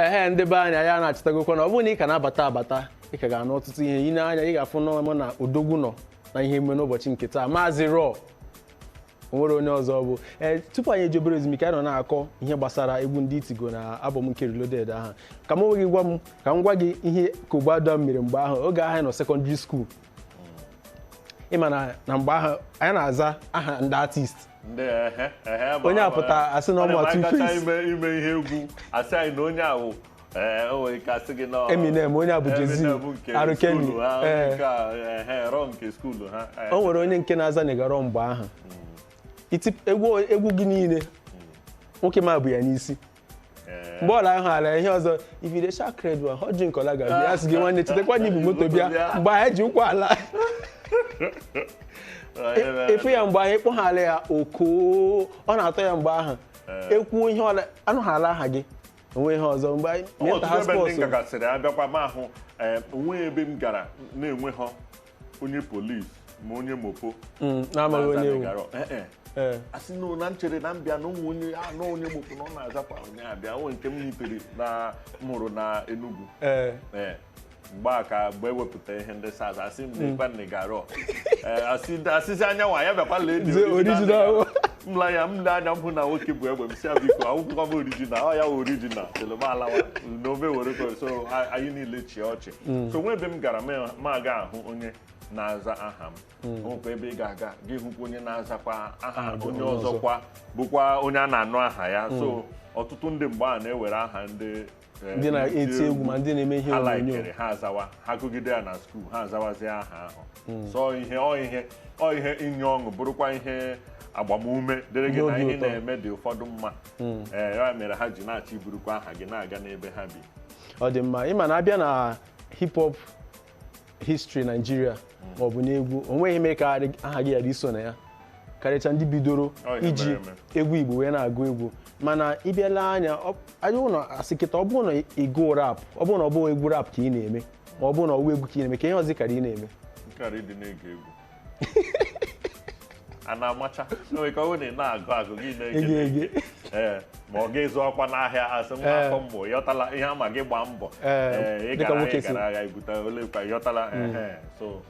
ndị be anya ya na-achịtagokwa na ọ bụrụ na ị ka na-abata ị ka ga-anụ ọtụtụ ihe ị na-anya ị ga-afụ n'ọmụ na odogwu nọ na ihe eme n'ụbọchị nke taa Maazị Raw onwere onye ọzọ bụ tupu anyị eji obere ezumike anyị nọ na-akọ ihe gbasara egwu ndị itigo na album nke Reloaded ahụ ka m onwe gị ka m gwa gị ihe Kogbuadam mere mgbe ahụ oge ahụ anyị nọ secondary school ịma na mgbe ahụ anyị na-aza aha ndị artist onye apụta asị na ọmụ Two Face ime ihe egwu asị anyị na onye ahụ Eminem onye abụ Jay-Z R. Kelly o nwere onye nke na-aza Negaro mgbe ahụ egwu gị niile nwoke ma bụ ya n'isi mgbe ọla ahụ ala ihe ọzọ ifide shakred wa họ drink ọla ga bịa asị gị nwanne chetakwa na ibu moto bịa mgbe anyị ji ụkwụ ala efu ya mgbe anyị kpọghala ya oko ọ na-atọ ya mgbe ahụ ekwu ihe ọla anụghala aha gị onwe ihe ọzọ mgbe anyị meta ha spọsụ gasịrị abịakwa m ahụ onwe ebe m gara na-enwe ha onye polisi ma onye mopo na-amaghị onye ewu asị na nchere na mbịa na onye mopo na ọ na-azakwa onye abịa onwe nke m yitere na mụrụ na Enugu mgbe a ka mgbe ewepụta ihe ndị SARS asị m na ịkpa Negaro asịsị anyanwụ ya bịakwa lee mla ya mle anya m hụ na nwoke bụ egbe m si biko akwụkwọ m orijinal ọ ya orijinal telomalawa n'obe were so anyị niile chịa ọchị so nwe ebe m gara ma aga ahụ onye na-aza aha m nwekwa ebe ị ga-aga gị hụkwa onye na-azakwa aha onye ọzọkwa bụkwa onye a na-anụ aha ya so ọtụtụ ndị mgbe a na-ewere aha ndị na-eti egwu ma ndị na-eme ihe onyonyo ha azawa ha gụgide ya na skuul ha azawazi aha ahụ so ọ ihe inye ọṅụ bụrụkwa ihe agbamume dịrị gị na ihe na-eme dị ụfọdụ mma ya mere ha ji na-achọ iburukwa aha gị na-aga n'ebe ha bi ọ dị mma ịma na-abịa na hip hop history Nigeria ma ọ bụ n'egwu o nweghị ime ka aha gị ghara iso na ya karịcha ndị bidoro iji egwu Igbo wee na-agụ egwu mana ịbịala anya ụlọ asị kịta ọ bụrụ na ịgụ rap ọ bụrụ na ọ bụghị egwu rap ka ị na-eme ma ọ bụrụ na ọwụ egwu ka ị na-eme ka ihe ọzọ karị ị na-eme dị na-ege egwu a na-amacha enwe ka ọ na na-agụ gị na-ege ma ọ ga-ezu ọkwa n'ahịa asị m afọ mbọ yọtala ihe ama gị gbaa mbọ ị gara agha ibute ole kwa yọtala so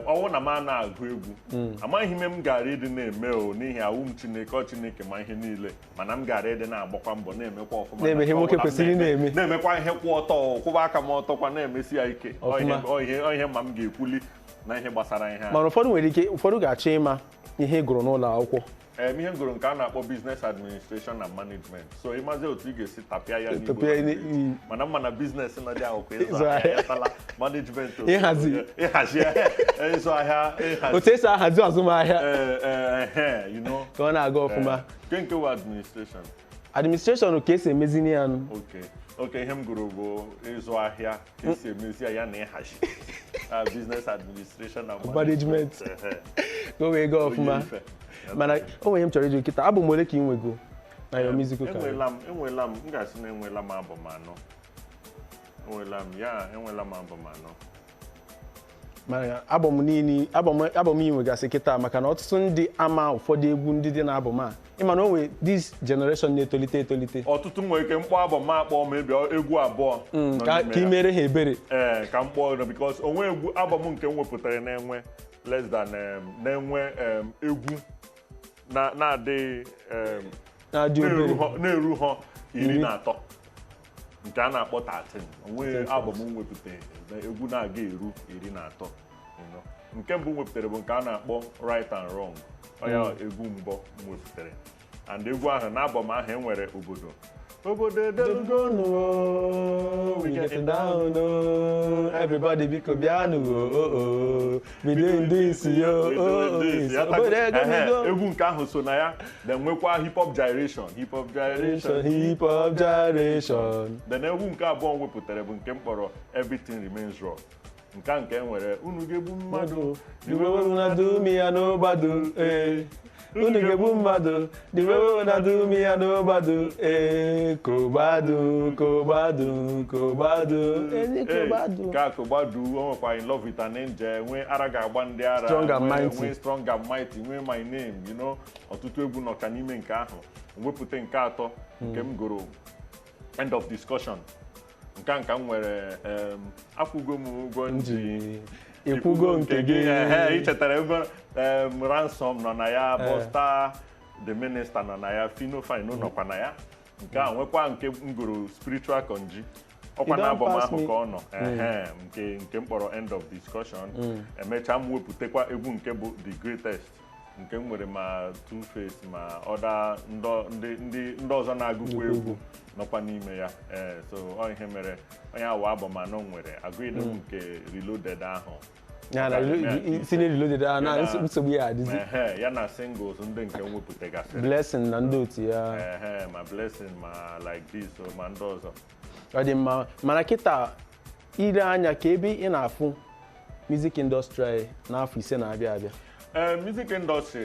ọnwụ na m a na-agụ egwu amaghị ime m gara ịdị na-eme n'ihi awụ m Chineke ma ihe niile mana m gara ịdị na-agbakwa mbọ na-emekwa ọfụma na-eme ihe nwoke kwesịrị na-eme na-emekwa ihe kwụ ọtọ kwụba aka m ọtọkwa na-emesi ya ike ihe ma m ga-ekwuli na ihe gbasara ihe mana ụfọdụ nwere ike ụfọdụ ga-achọ ịma ihe gụrụ n'ụlọ akwụkwọ ihe m gụrụ nke a na-akpọ business administration and management so ịmazi otu ị ga-esi tapịa ya n'Igbo mana mma na business na dị akwụkwọ ịzụ ahịa yatala management ịhazi ịzụ ahịa otu esi ahazi azụmahịa ka ọ na-aga ọfụma nke bụ administration ka esi emezini ya nụ oke ihe m gụrụ bụ ịzụ ahịa ka esi emezi ya na ịhazi business administration and management ka o wee gaa ọfụma mana o nwere ihe m chọrọ ịjụ kịta abụ m ole ka ị nwego na your musical career enwela m ga-asị na enwela m album anọ enwela m album anọ mana album ị nwegasị kịta maka na ọtụtụ ndị ama ụfọdụ egwu ndị dị na album a ịma na o nwere this generation na-etolite ọtụtụ nwere ike mkpọ album akpọ ma egwu abụọ ka ị mere ha ebere ka m kpọọ because onwe egwu album nke m wepụtara na-enwe less than na-enwe egwu na-adịghị na-eru ha 13 nke a na-akpọ 13 onwe album m wepụtara egwu na-aga eru 13 nke mbụ m wepụtara bụ nke a na-akpọ Right and Wrong ya egwu mbụ m wepụtara and egwu ahụ na album ahụ enwere obodo edelugonu we getting down everybody biko bịanụ we doing this egwu nke ahụ so na ya then nwekwa hip hop gyration then egwu nke abụọ wepụtara bụ nke m kpọrọ Everything Remains Raw nke nwere unu ga-egbu mmadụ unu ga-egbu mmadụ the way una do me and nobody Kobadu ka Kobadu o nwekwa In Love With An Angel nwee ara ga-agba ndị ara nwee Strong and Mighty nwee My Name ọtụtụ egwu nọcha n'ime nke ahụ wepụta nke atọ nke m gụrụ end of discussion. Nka m nwere akwụgo m ụgwọ nji ikwugo nke gị ichetara ebe Ransom nọ na ya, Busta the Minister nọ na ya, Fino Fine nọkwa na ya. Nke a nwekwa nke m gụrụ Spiritual Konji ọkwa na album ahụ ka ọ nọ nke m kpọrọ End of Discussion. Emechaa m wepụtakwa egwu nke bụ The Greatest nke m nwere ma Two Face ma ọda ndị ọzọ na-agụkwa egwu nọkwa n'ime ya. So ọ ihe mere onye awa album anọ nwere agụide m nke Reloaded ahụ si na Reloaded ahụ na nsogbu ya adịzi ya na singles ndị nke m wepụtagasịrị Blessing na ndị otu ya ma Blessing ma Like This ma ndị ọzọ. Ọ dị mma mana kịta ile anya ka ebe ị na-afụ music industry n'afọ 5 na-abịa abịa. Music industry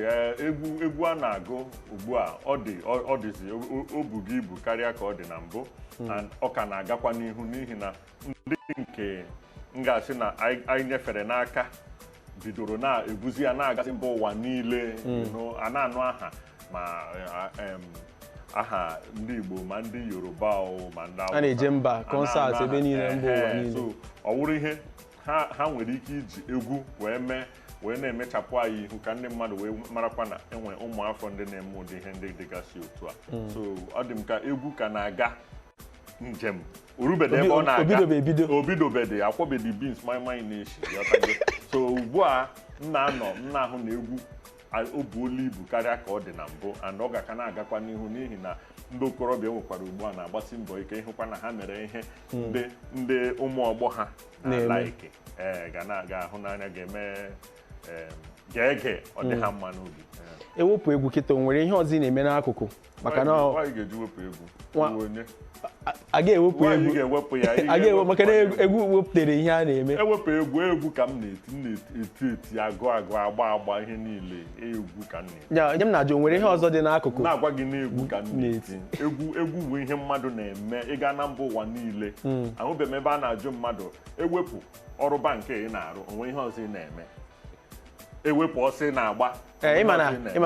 egwu a na-agụ ugbu a ọ dịzi o bugo ibu karịa ka ọ dị na mbụ, and ọ ka na-agakwa n'ihu n'ihi na ndị nke m ga-asị na anyị nyefere n'aka bidoro na-ebuzi ya na-agazi mba ụwa niile, a na-anụ aha ma aha ndị Igbo ma ndị Yoruba ma ndị a na-eje mba kọnsaatị ebe niile mba ụwa niile. So ọ wụrụ ihe ha nwere ike iji egwu wee na-emechapụ anyị ihu ka ndị mmadụ wee marakwa na enwe ụmụafọ ndị na-eme ụdị ihe ndị dịgasị otu a. So ọ dị m ka egwu ka na-aga njem orubede ebe ọ na-aga obidobede akwọbedi beans maịmaị na-eshi. So ugbu a nna ahụ na egwu o buola ibu karịa ka ọ dị na mbụ, and ọ ga-aka na-agakwa n'ihu n'ihi na ndị okorobịa nwekwara ugbu a na-agbasi mbọ ike ịhụkwa na ha mere ihe ndị ụmụ ọgbọ ha na-alaiki ga ahụ n'anya ga-eme ga-ege ọ dị ha mma n'obi. Ewepụ egwu kịta, o nwere ihe ọzọ ị na-eme n'akụkụ maka na nwaanyị ga-eji wepụ egwu onye a ga-ewepụ egwu ga-ewepụ ya a ga-ewepụ maka na egwu wepụtara ihe a na-eme. Ewepụ egwu ka m na-eti agba ihe niile egwu ka m na-eti. Ya m na-ajụ, o nwere ihe ọzọ dị n'akụkụ na-agwa gị na egwu ka m na-eti. Egwu bụ ihe mmadụ na-eme ịga na mba ụwa niile. Ahụbeghị m ebe a na-ajụ mmadụ ewepụ ọrụ bankị ị na-arụ, onwe ihe ọzọ ị na-eme. Ewepụ ọsọ na-agba ịma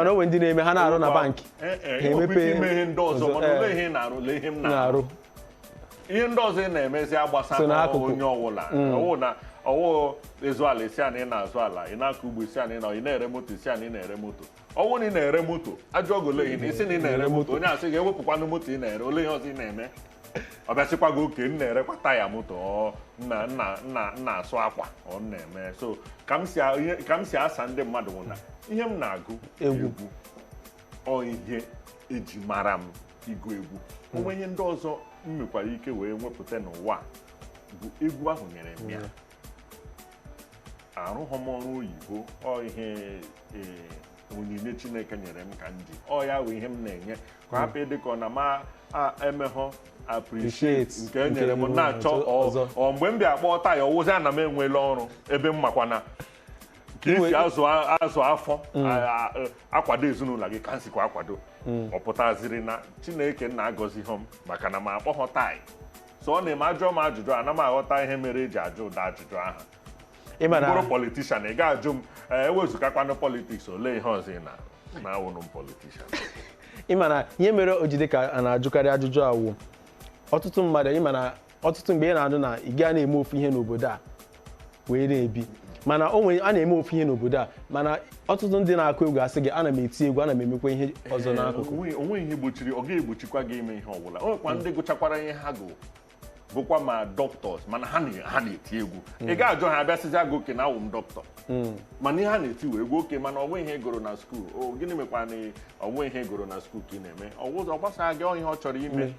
na onwe ndị na-eme ha na-arụ na bankị ha emepe ihe ndị ọzọ, mana ole ihe ị na-arụ lee ihe m na-arụ. Ihe ndị ọzọ ị na-emezi agbasa onye ọwụla ọwụ ịzụ ala isi ana ị na-azụ ala, ị na-akọ ugbo isi ana ị na-ere moto isi ana ị na-ere moto. Ọwụ na ị na-ere moto ajọ ogole ihe isi na ị na-ere moto, onye asị ga-ewepụkwanụ moto ị na-ere, ole ihe ọzọ ị na-eme. Ọ bịasịkwa gị oke m na-erekwa taya moto, nna asụ akwa ọ na-eme. So ka m si asa ndị mmadụ bụ na ihe m na-agụ egwu ọ ihe eji mara m ịgụ egwu. Onwe ihe ndị ọzọ m mekwara ike wee wepụta n'ụwa bụ egwu ahụ nyere m ya. Arụghị m ọrụ oyibo, ọ ihe onyinye Chineke nyere m ka ndị ọ ya wụ ihe m na-enye ka hapụ ịdị ka ọ na ma emeghọ appreciate nke e nyere m na-achọ ọ mgbe m bịa kpọọ taya ọwụzi ana m enwela ọrụ ebe m makwana ka isi azụ afọ akwado ezinụlọ gị ka nsikwa akwado. Ọ pụtaziri na Chineke na-agọzi m maka na m akpọghọ taị. So ọ na-eme ajụọ m ajụjụ, ana m aghọta ihe mere eji ajụ ụda ajụjụ ahụ. Bụrụ politishan ị ga-ajụ m ewezụkakwanụ politiks, olee ihe ọzọ ị na-awụnụ m politishan. Ịma na ihe mere o jide ka a na-ajụkarị ajụjụ awụ ọtụtụ mmadụ, ịma na ọtụtụ mgbe ị na-adụ na ị gaa na-eme ofu ihe n'obodo a wee na-ebi, mana a na-eme ofu ihe n'obodo a, mana ọtụtụ ndị na-akụ egwu asị gị ana m eti egwu, ana m emekwa ihe ọzọ n'akụkụ. Onwe ihe gbochiri, ọ ga-egbochikwa gị ime ihe ọbụla. O nwekwa ndị gụchakwara ihe ha gụ bụkwa ma dọkịtọs, mana ha na-eti egwu. Ị ga-ajụ ha abịasịzi agụ oke na awụ m dọkịta, mana ihe ha na-eti wee egwu oke, mana ọnwe ihe gụrụ na skuul. Gịnị mekwa na ọnwe ihe gụrụ na skuul ka ị na-eme? Ọ gbasara gị ihe ọ chọrọ ime.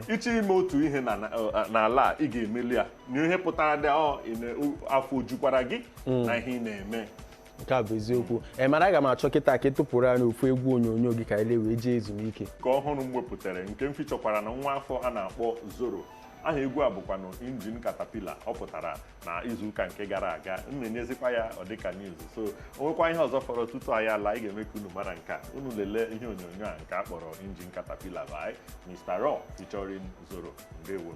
Ịchọ ime otu ihe n'ala a, ị ga-emeli ya nye ihe pụtara dị afọ ojukwara gị na ihe ị na-eme. Nke a bụ eziokwu. Mana aga m achọ kịta ka ị tụpụrụ ya n'ofu egwu onyonyo gị ka ile wee jee ezumike. Ka ọhụrụ m wepụtara nke m fichọkwara na nwa afọ a na-akpọ Zoro. Aha egwu a bụkwanụ Injin Katapila. Ọ pụtara na izuụka nke gara aga. M na-enyezikwa ya ọ dịka news. So o nwekwa ihe ọzọ fọrọ tutu anyị ala, ị ga-eme ka unu mara nke a. Unu lelee ihe onyonyo a nke a kpọrọ Injin Katapila by Mr. Raw featuring Zoro. Ndewo.